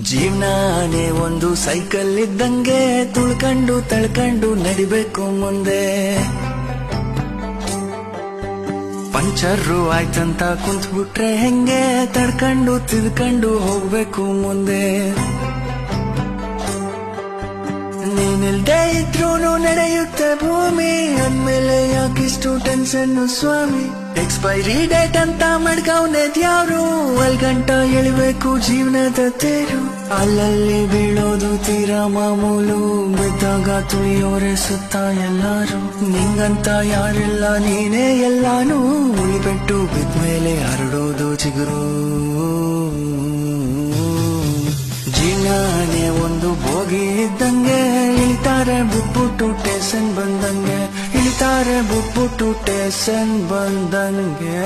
ಜೀವನಾನೇ ಒಂದು ಸೈಕಲ್ ಇದ್ದಂಗೆ ತುಳ್ಕೊಂಡು ತಳ್ಕೊಂಡು ನಡಿಬೇಕು ಮುಂದೆ. ಪಂಚರ್ರು ಆಯ್ತಂತ ಕುಂತ್ಬಿಟ್ರೆ ಹೆಂಗೆ ತಡ್ಕೊಂಡು ತಿಳ್ಕೊಂಡು ಹೋಗ್ಬೇಕು ಮುಂದೆ. ನೀನಿಲ್ದೇ ಇದ್ರೂನು ನಡೆಯುತ್ತೆ ಭೂಮಿ, ಅಂದ್ಮೇಲೆ ಯಾಕಿಷ್ಟು ಟೆನ್ಷನ್ ಸ್ವಾಮಿ. ಎಕ್ಸ್ಪೈರಿ ಡೇಟ್ ಅಂತ ಮಡ್ಗವ್ನೆದ್ಯಾವ್ರು, ಅಲ್ಗಂಟ ಎಳಿಬೇಕು ಜೀವನದ ತೇರು. ಅಲ್ಲಲ್ಲಿ ಬೀಳೋದು ತೀರಾ ಮಾಮೂಲು, ಬಿದ್ದಾಗ ತುಳಿಯೋರೆ ಸುತ್ತ ಎಲ್ಲಾರು. ನಿಂಗಂತ ಯಾರಿಲ್ಲ ನೀನೇ ಎಲ್ಲಾನು, ಉಳಿಬೆಟ್ಟು ಬಿದ್ಮೇಲೆ ಹರಡೋದು ಚಿಗುರು. ಜೀವನಾನೇ ಒಂದು ಬೋಗಿ ಇದ್ದಂಗೆ, ಇಳಿತಾರೆ ಬಿಟ್ಬಿಟ್ಟು ಟೇಷನ್ ಬಂದಂಗೆ, ಇಳಿತಾರೆ ಬಿಟ್ಬಿಟ್ಟು ಟೇಷನ್ ಬಂದಂಗೆ.